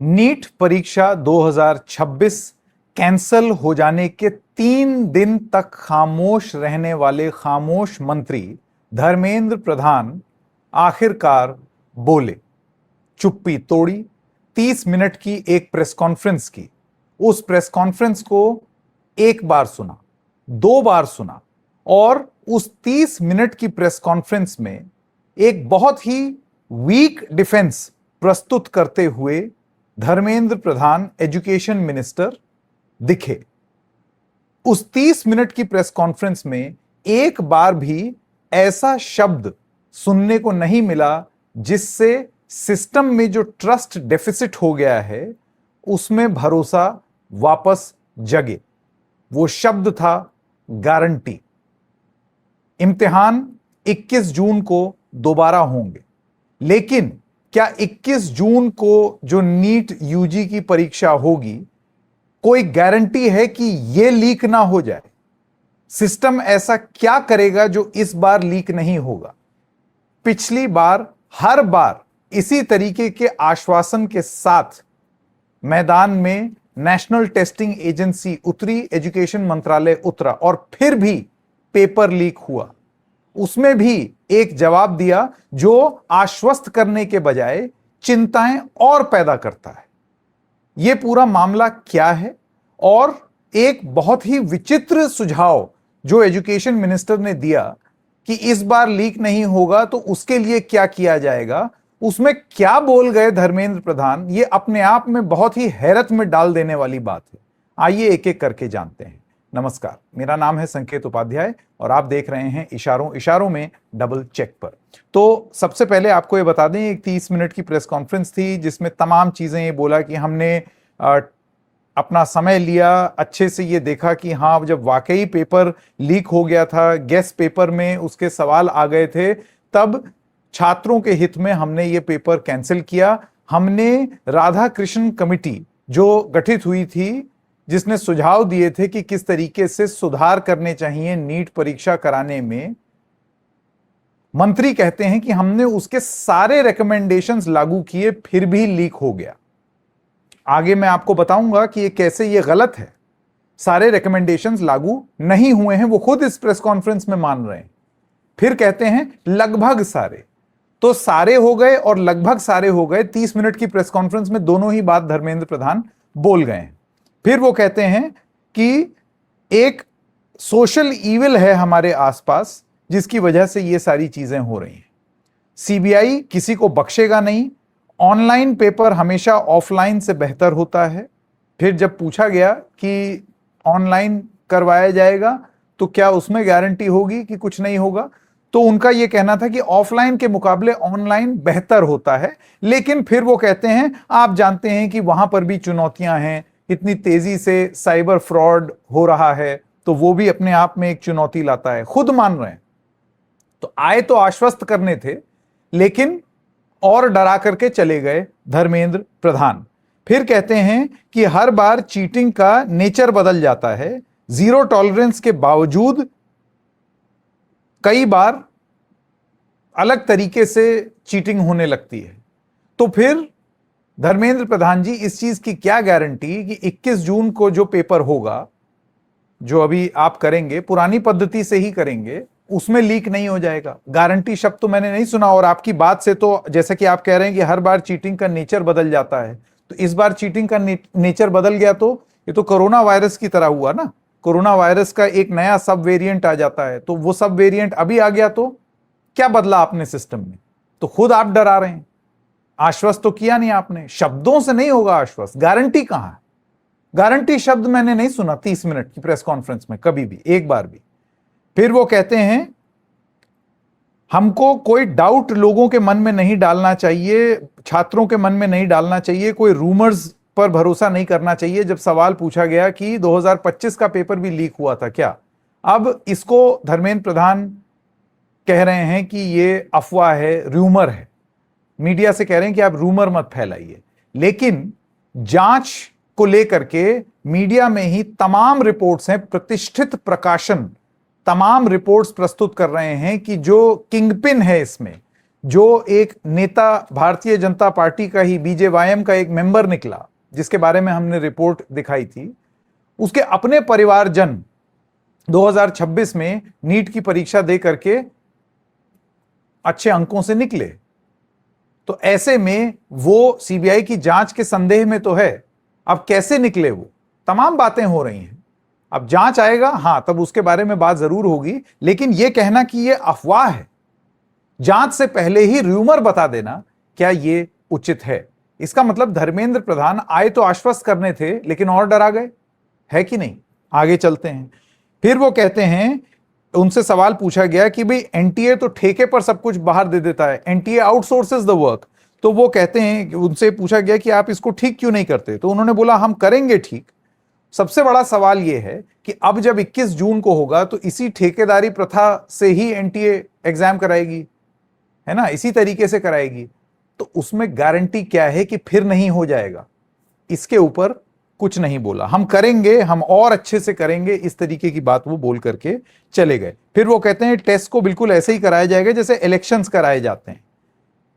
NEET परीक्षा 2026 cancel हो जाने के 3 दिन तक खामोश रहने वाले खामोश मंत्री धर्मेंद्र प्रधान आखिरकार बोले। चुप्पी तोड़ी। 30 मिनट की एक प्रेस कॉन्फ्रेंस की। उस प्रेस कॉन्फ्रेंस को एक बार सुना, 2 बार सुना और उस 30 मिनट की प्रेस कॉन्फ्रेंस में एक बहुत ही वीक डिफेंस प्रस्तुत करते हुए धर्मेंद्र प्रधान एजुकेशन मिनिस्टर दिखे। उस 30 मिनट की प्रेस कॉन्फ्रेंस में एक बार भी ऐसा शब्द सुनने को नहीं मिला जिससे सिस्टम में जो ट्रस्ट डेफिसिट हो गया है उसमें भरोसा वापस जगे। वो शब्द था गारंटी। इम्तिहान 21 जून को दोबारा होंगे, लेकिन क्या 21 जून को जो नीट यूजी की परीक्षा होगी कोई गारंटी है कि यह लीक ना हो जाए? सिस्टम ऐसा क्या करेगा जो इस बार लीक नहीं होगा? पिछली बार हर बार इसी तरीके के आश्वासन के साथ मैदान में नेशनल टेस्टिंग एजेंसी उतरी, एजुकेशन मंत्रालय उतरा और फिर भी पेपर लीक हुआ। उसमें भी एक जवाब दिया जो आश्वस्त करने के बजाय चिंताएं और पैदा करता है। यह पूरा मामला क्या है? और एक बहुत ही विचित्र सुझाव जो एजुकेशन मिनिस्टर ने दिया कि इस बार लीक नहीं होगा तो उसके लिए क्या किया जाएगा, उसमें क्या बोल गए धर्मेंद्र प्रधान, यह अपने आप में बहुत ही हैरत में डाल देने वाली बात है। आइए एक एक करके जानते हैं। नमस्कार, मेरा नाम है संकेत उपाध्याय और आप देख रहे हैं इशारों इशारों में डबल चेक पर। तो सबसे पहले आपको ये बता दें, एक 30 मिनट की प्रेस कॉन्फ्रेंस थी जिसमें तमाम चीजें ये बोला कि हमने अपना समय लिया, अच्छे से ये देखा कि हाँ, जब वाकई पेपर लीक हो गया था, गेस्ट पेपर में उसके सवाल आ गए थे, तब छात्रों के हित में हमने ये पेपर कैंसिल किया। हमने राधा कृष्ण कमेटी जो गठित हुई थी जिसने सुझाव दिए थे कि किस तरीके से सुधार करने चाहिए नीट परीक्षा कराने में, मंत्री कहते हैं कि हमने उसके सारे रिकमेंडेशंस लागू किए फिर भी लीक हो गया। आगे मैं आपको बताऊंगा कि ये कैसे ये गलत है। सारे रिकमेंडेशंस लागू नहीं हुए हैं, वो खुद इस प्रेस कॉन्फ्रेंस में मान रहे हैं। फिर कहते हैं लगभग सारे, तो सारे हो गए और लगभग सारे हो गए। 30 मिनट की प्रेस कॉन्फ्रेंस में दोनों ही बात धर्मेंद्र प्रधान बोल गए हैं। फिर वो कहते हैं कि एक सोशल ईविल है हमारे आसपास जिसकी वजह से ये सारी चीजें हो रही हैं। सीबीआई किसी को बख्शेगा नहीं, ऑनलाइन पेपर हमेशा ऑफलाइन से बेहतर होता है। फिर जब पूछा गया कि ऑनलाइन करवाया जाएगा तो क्या उसमें गारंटी होगी कि कुछ नहीं होगा, तो उनका यह कहना था कि ऑफलाइन के मुकाबले ऑनलाइन बेहतर होता है। लेकिन फिर वो कहते हैं आप जानते हैं कि वहां पर भी चुनौतियां हैं, इतनी तेजी से साइबर फ्रॉड हो रहा है, तो वो भी अपने आप में एक चुनौती लाता है। खुद मान रहे हैं। तो आए तो आश्वस्त करने थे, लेकिन और डरा करके चले गए धर्मेंद्र प्रधान। फिर कहते हैं कि हर बार चीटिंग का नेचर बदल जाता है, जीरो टॉलरेंस के बावजूद कई बार अलग तरीके से चीटिंग होने लगती है। तो फिर धर्मेंद्र प्रधान जी, इस चीज की क्या गारंटी कि 21 जून को जो पेपर होगा, जो अभी आप करेंगे पुरानी पद्धति से ही करेंगे, उसमें लीक नहीं हो जाएगा? गारंटी शब्द तो मैंने नहीं सुना। और आपकी बात से तो जैसे कि आप कह रहे हैं कि हर बार चीटिंग का नेचर बदल जाता है, तो इस बार चीटिंग का नेचर बदल गया तो ये तो कोरोना वायरस की तरह हुआ ना। कोरोना वायरस का एक नया सब वेरिएंट आ जाता है, तो वो सब वेरिएंट अभी आ गया तो क्या बदला आपने सिस्टम में? तो खुद आप डरा रहे हैं। आश्वस्त तो किया नहीं आपने, शब्दों से नहीं होगा आश्वस्त। गारंटी कहां है? गारंटी शब्द मैंने नहीं सुना 30 मिनट की प्रेस कॉन्फ्रेंस में कभी भी, एक बार भी। फिर वो कहते हैं हमको कोई डाउट लोगों के मन में नहीं डालना चाहिए, छात्रों के मन में नहीं डालना चाहिए, कोई रूमर्स पर भरोसा नहीं करना चाहिए। जब सवाल पूछा गया कि 2025 का पेपर भी लीक हुआ था क्या, अब इसको धर्मेंद्र प्रधान कह रहे हैं कि ये अफवाह है, रूमर है। मीडिया से कह रहे हैं कि आप रूमर मत फैलाइए, लेकिन जांच को लेकर के मीडिया में ही तमाम रिपोर्ट्स हैं, प्रतिष्ठित प्रकाशन तमाम रिपोर्ट्स प्रस्तुत कर रहे हैं कि जो किंगपिन है इसमें, जो एक नेता भारतीय जनता पार्टी का ही बीजेवाईएम का एक मेंबर निकला, जिसके बारे में हमने रिपोर्ट दिखाई थी, उसके अपने परिवारजन 2026 में नीट की परीक्षा दे करके अच्छे अंकों से निकले। तो ऐसे में वो सीबीआई की जांच के संदेह में तो है, अब कैसे निकले वो, तमाम बातें हो रही हैं। अब जांच आएगा, हां, तब उसके बारे में बात जरूर होगी, लेकिन यह कहना कि यह अफवाह है, जांच से पहले ही र्यूमर बता देना, क्या यह उचित है? इसका मतलब धर्मेंद्र प्रधान आए तो आश्वस्त करने थे, लेकिन और डरा गए, है कि नहीं? आगे चलते हैं। फिर वो कहते हैं, उनसे सवाल पूछा गया कि भाई एनटीए तो ठेके पर सब कुछ बाहर दे देता है, एनटीए आउटसोर्सेज द वर्क। तो वो कहते हैं, उनसे पूछा गया कि आप इसको ठीक क्यों नहीं करते? तो उन्होंने बोला हम करेंगे ठीक। सबसे बड़ा सवाल यह है कि अब जब 21 जून को होगा तो इसी ठेकेदारी प्रथा से ही एनटीए एग्जाम कराएगी, है ना, इसी तरीके से कराएगी। तो उसमें गारंटी क्या है कि फिर नहीं हो जाएगा? इसके ऊपर कुछ नहीं बोला। हम करेंगे, हम और अच्छे से करेंगे, इस तरीके की बात वो बोल करके चले गए। फिर वो कहते हैं टेस्ट को बिल्कुल ऐसे ही कराया जाएगा जैसे इलेक्शंस कराए जाते हैं,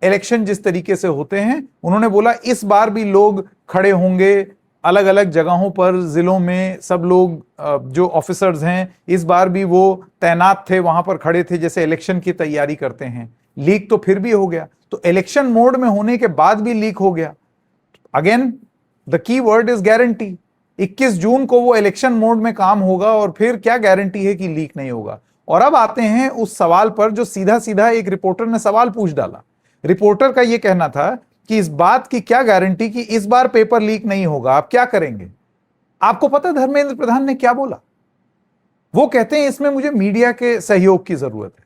इलेक्शन जिस तरीके से होते हैं। उन्होंने बोला इस बार भी लोग खड़े होंगे अलग अलग जगहों पर, जिलों में सब लोग जो ऑफिसर्स हैं इस बार भी वो तैनात थे, वहां पर खड़े थे जैसे इलेक्शन की तैयारी करते हैं। लीक तो फिर भी हो गया, तो इलेक्शन मोड में होने के बाद भी लीक हो गया। Again the key word is guarantee. 21 जून को वो इलेक्शन मोड में काम होगा और फिर क्या गारंटी है कि लीक नहीं होगा? और अब आते हैं उस सवाल पर जो सीधा सीधा एक रिपोर्टर ने सवाल पूछ डाला। रिपोर्टर का यह कहना था कि इस बात की क्या गारंटी कि इस बार पेपर लीक नहीं होगा, आप क्या करेंगे? आपको पता है धर्मेंद्र प्रधान ने क्या बोला? वो कहते हैं इसमें मुझे मीडिया के सहयोग की जरूरत है।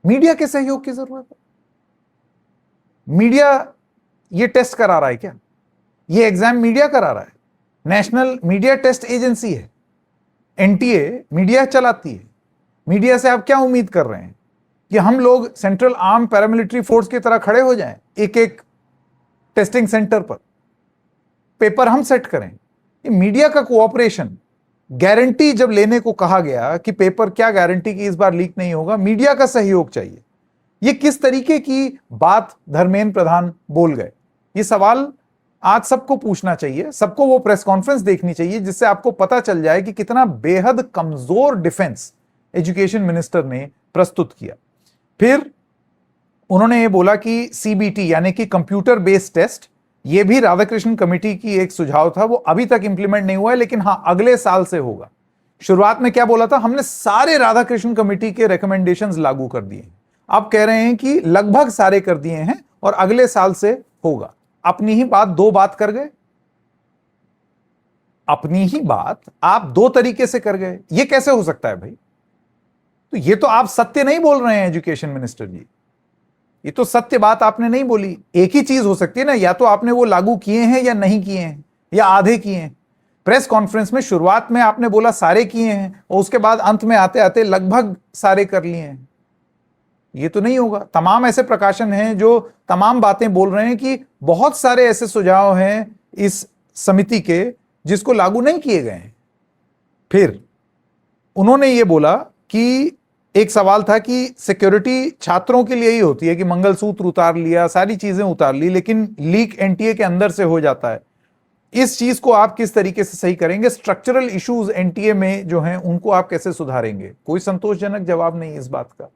मीडिया के सहयोग की जरूरत है? मीडिया ये टेस्ट करा रहा है क्या? ये एग्जाम मीडिया करा रहा है? नेशनल मीडिया टेस्ट एजेंसी है, एनटीए मीडिया चलाती है। मीडिया से आप क्या उम्मीद कर रहे हैं कि हम लोग सेंट्रल आर्म पैरामिलिट्री फोर्स की तरह खड़े हो जाएं एक एक टेस्टिंग सेंटर पर, पेपर हम सेट करें? ये मीडिया का कोऑपरेशन। गारंटी जब लेने को कहा गया कि पेपर, क्या गारंटी कि इस बार लीक नहीं होगा? मीडिया का सहयोग चाहिए। ये किस तरीके की बात धर्मेंद्र प्रधान बोल गए? ये सवाल आज सबको पूछना चाहिए, सबको वो प्रेस कॉन्फ्रेंस देखनी चाहिए जिससे आपको पता चल जाए कि कितना बेहद कमजोर डिफेंस एजुकेशन मिनिस्टर ने प्रस्तुत किया। फिर उन्होंने ये बोला कि सीबीटी यानी कि कंप्यूटर बेस्ड टेस्ट, ये भी राधाकृष्णन कमेटी की एक सुझाव था, वो अभी तक इंप्लीमेंट नहीं हुआ है, लेकिन हां अगले साल से होगा। शुरुआत में क्या बोला था? हमने सारे राधाकृष्णन कमेटी के रिकमेंडेशंस लागू कर दिए। अब कह रहे हैं कि लगभग सारे कर दिए हैं और अगले साल से होगा। अपनी ही बात दो बात कर गए, अपनी ही बात आप दो तरीके से कर गए। ये कैसे हो सकता है भाई? तो ये तो आप सत्य नहीं बोल रहे हैं एजुकेशन मिनिस्टर जी, ये तो सत्य बात आपने नहीं बोली। एक ही चीज हो सकती है ना, या तो आपने वो लागू किए हैं या नहीं किए हैं, या आधे किए हैं। प्रेस कॉन्फ्रेंस में शुरुआत में आपने बोला सारे किए हैं और उसके बाद अंत में आते आते लगभग सारे कर लिए हैं। ये तो नहीं होगा। तमाम ऐसे प्रकाशन हैं जो तमाम बातें बोल रहे हैं कि बहुत सारे ऐसे सुझाव हैं इस समिति के जिसको लागू नहीं किए गए हैं। फिर उन्होंने ये बोला कि एक सवाल था कि सिक्योरिटी छात्रों के लिए ही होती है कि मंगलसूत्र उतार लिया, सारी चीजें उतार ली, लेकिन लीक एनटीए के अंदर से हो जाता है। इस चीज को आप किस तरीके से सही करेंगे? स्ट्रक्चरल इश्यूज एनटीए में जो हैं उनको आप कैसे सुधारेंगे? कोई संतोषजनक जवाब नहीं इस बात का।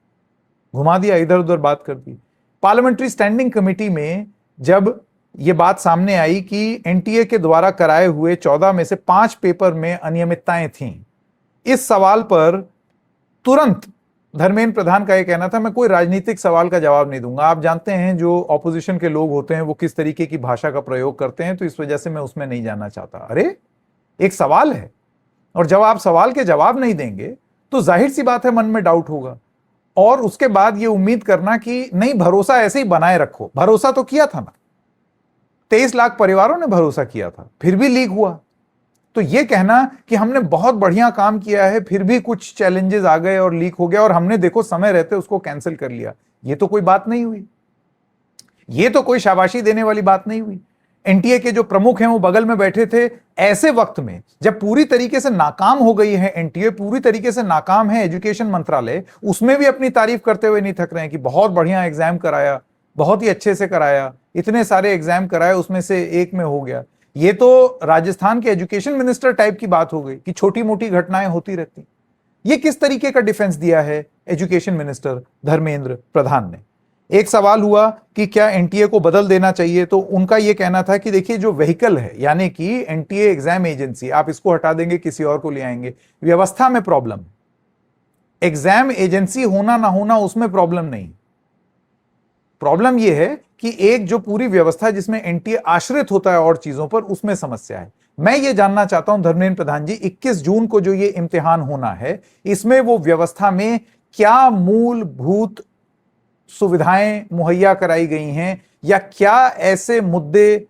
घुमा दिया, इधर उधर बात कर दी। पार्लियामेंट्री स्टैंडिंग कमेटी में जब यह बात सामने आई कि एनटीए के द्वारा कराए हुए 14 में से 5 पेपर में अनियमितताएं थीं, इस सवाल पर तुरंत धर्मेंद्र प्रधान का यह कहना था मैं कोई राजनीतिक सवाल का जवाब नहीं दूंगा। आप जानते हैं जो ऑपोजिशन के लोग होते हैं वो किस तरीके की भाषा का प्रयोग करते हैं, तो इस वजह से मैं उसमें नहीं जाना चाहता। अरे एक सवाल है और जब आप सवाल के जवाब नहीं देंगे तो जाहिर सी बात है मन में डाउट होगा, और उसके बाद ये उम्मीद करना कि नहीं भरोसा ऐसे ही बनाए रखो। भरोसा तो किया था ना, 23 लाख परिवारों ने भरोसा किया था, फिर भी लीक हुआ। तो ये कहना कि हमने बहुत बढ़िया काम किया है फिर भी कुछ चैलेंजेस आ गए और लीक हो गया और हमने देखो समय रहते उसको कैंसिल कर लिया, ये तो कोई बात नहीं हुई। ये तो कोई शाबाशी देने वाली बात नहीं हुई। एनटीए के जो प्रमुख हैं वो बगल में बैठे थे ऐसे वक्त में जब पूरी तरीके से नाकाम हो गई है एनटीए, पूरी तरीके से नाकाम है एजुकेशन मंत्रालय, उसमें भी अपनी तारीफ करते हुए नहीं थक रहे हैं कि बहुत बढ़िया एग्जाम कराया, बहुत ही अच्छे से कराया, इतने सारे एग्जाम कराए, उसमें से एक में हो गया। ये तो राजस्थान के एजुकेशन मिनिस्टर टाइप की बात हो गई कि छोटी मोटी घटनाएं होती रहती। ये किस तरीके का डिफेंस दिया है एजुकेशन मिनिस्टर धर्मेंद्र प्रधान ने? एक सवाल हुआ कि क्या एनटीए को बदल देना चाहिए, तो उनका यह कहना था कि देखिए जो व्हीकल है, यानी कि एनटीए एग्जाम एजेंसी, आप इसको हटा देंगे, किसी और को ले आएंगे, व्यवस्था में प्रॉब्लम। एग्जाम एजेंसी होना ना होना उसमें प्रॉब्लम नहीं, प्रॉब्लम यह है कि एक जो पूरी व्यवस्था जिसमें एनटीए आश्रित होता है और चीजों पर, उसमें समस्या है। मैं ये जानना चाहता हूं धर्मेंद्र प्रधान जी, 21 जून को जो ये इम्तिहान होना है, इसमें वो व्यवस्था में क्या मूलभूत सुविधाएं मुहैया कराई गई हैं, या क्या ऐसे मुद्दे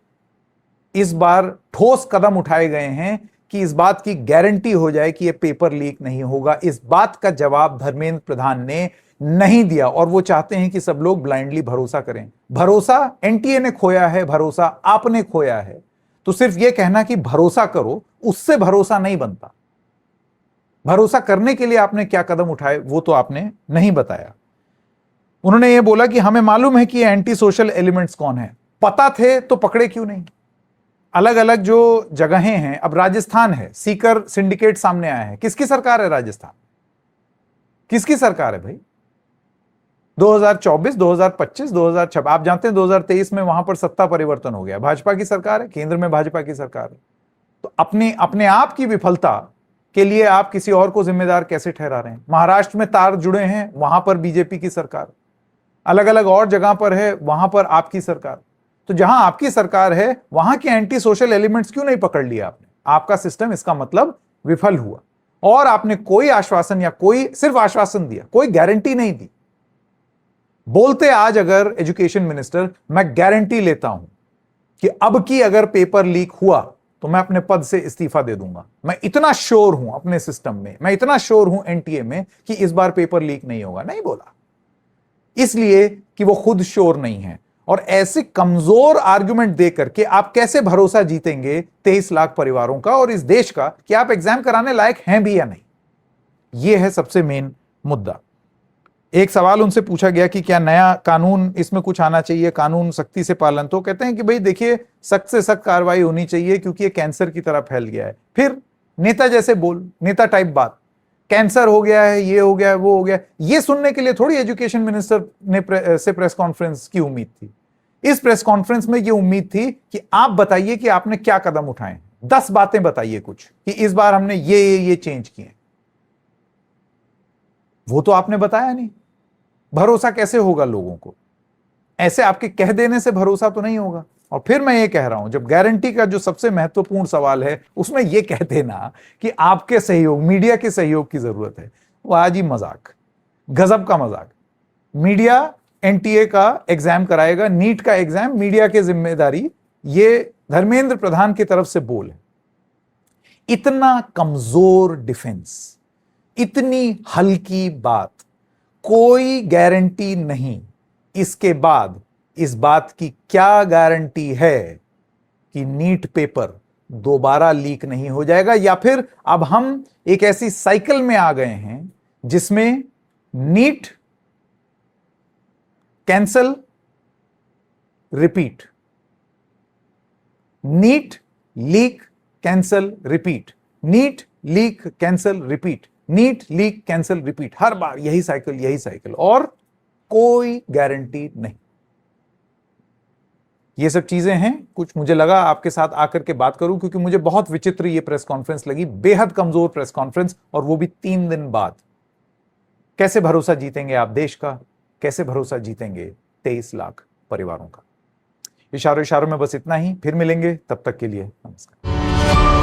इस बार ठोस कदम उठाए गए हैं कि इस बात की गारंटी हो जाए कि यह पेपर लीक नहीं होगा? इस बात का जवाब धर्मेंद्र प्रधान ने नहीं दिया, और वो चाहते हैं कि सब लोग ब्लाइंडली भरोसा करें। भरोसा एनटीए ने खोया है, भरोसा आपने खोया है। तो सिर्फ यह कहना कि भरोसा करो, उससे भरोसा नहीं बनता। भरोसा करने के लिए आपने क्या कदम उठाए वो तो आपने नहीं बताया। उन्होंने यह बोला कि हमें मालूम है कि एंटी सोशल एलिमेंट्स कौन है, पता थे तो पकड़े क्यों नहीं? अलग अलग जो जगहें हैं, अब राजस्थान है, सीकर सिंडिकेट सामने आया है। किसकी सरकार है राजस्थान? किसकी सरकार है भाई? 2024, 2025, 2026, आप जानते हैं 2023 में वहां पर सत्ता परिवर्तन हो गया, भाजपा की सरकार है, केंद्र में भाजपा की सरकार है। तो अपने आप की विफलता के लिए आप किसी और को जिम्मेदार कैसे ठहरा रहे हैं? महाराष्ट्र में तार जुड़े हैं, वहां पर बीजेपी की सरकार, अलग अलग और जगह पर है, वहां पर आपकी सरकार। तो जहां आपकी सरकार है वहां के एंटी सोशल एलिमेंट्स क्यों नहीं पकड़ लिया आपने? आपका सिस्टम इसका मतलब विफल हुआ, और आपने कोई आश्वासन, या कोई सिर्फ आश्वासन दिया, कोई गारंटी नहीं दी। बोलते आज अगर एजुकेशन मिनिस्टर, मैं गारंटी लेता हूं कि अब की अगर पेपर लीक हुआ तो मैं अपने पद से इस्तीफा दे दूंगा, मैं इतना श्योर हूं अपने सिस्टम में, मैं इतना श्योर हूं एनटीए में कि इस बार पेपर लीक नहीं होगा। नहीं बोला, इसलिए कि वो खुद श्योर नहीं है। और ऐसे कमजोर आर्गुमेंट दे करके आप कैसे भरोसा जीतेंगे 23 लाख परिवारों का और इस देश का कि आप एग्जाम कराने लायक हैं भी या नहीं? यह है सबसे मेन मुद्दा। एक सवाल उनसे पूछा गया कि क्या नया कानून इसमें कुछ आना चाहिए, कानून सख्ती से पालन? तो कहते हैं कि भाई देखिए, सख्त से सख्त कार्रवाई होनी चाहिए क्योंकि ये कैंसर की तरह फैल गया है। फिर नेता जैसे बोल, नेता टाइप बात, कैंसर हो गया है, ये हो गया है, वो हो गया। ये सुनने के लिए थोड़ी एजुकेशन मिनिस्टर ने से प्रेस कॉन्फ्रेंस की उम्मीद थी। इस प्रेस कॉन्फ्रेंस में ये उम्मीद थी कि आप बताइए कि आपने क्या कदम उठाए, 10 बातें बताइए कुछ कि इस बार हमने ये चेंज किए। वो तो आपने बताया नहीं। भरोसा कैसे होगा लोगों को? ऐसे आपके कह देने से भरोसा तो नहीं होगा। और फिर मैं ये कह रहा हूं, जब गारंटी का जो सबसे महत्वपूर्ण सवाल है उसमें यह कह देना कि आपके सहयोग, मीडिया के सहयोग की जरूरत है, वो आज ही मजाक, गजब का मजाक। मीडिया एनटीए का एग्जाम कराएगा, नीट का एग्जाम मीडिया की जिम्मेदारी, ये धर्मेंद्र प्रधान की तरफ से बोल है। इतना कमजोर डिफेंस, इतनी हल्की बात, कोई गारंटी नहीं। इसके बाद इस बात की क्या गारंटी है कि नीट पेपर दोबारा लीक नहीं हो जाएगा? या फिर अब हम एक ऐसी साइकिल में आ गए हैं जिसमें NEET cancel repeat, NEET leak cancel repeat, NEET leak cancel repeat, NEET leak cancel repeat, हर बार यही साइकिल, और कोई गारंटी नहीं। ये सब चीजें हैं, कुछ मुझे लगा आपके साथ आकर के बात करूं क्योंकि मुझे बहुत विचित्र ये प्रेस कॉन्फ्रेंस लगी, बेहद कमजोर प्रेस कॉन्फ्रेंस, और वो भी 3 दिन बाद। कैसे भरोसा जीतेंगे आप देश का? कैसे भरोसा जीतेंगे 23 लाख परिवारों का? इशारों में बस इतना ही, फिर मिलेंगे, तब तक के लिए नमस्कार।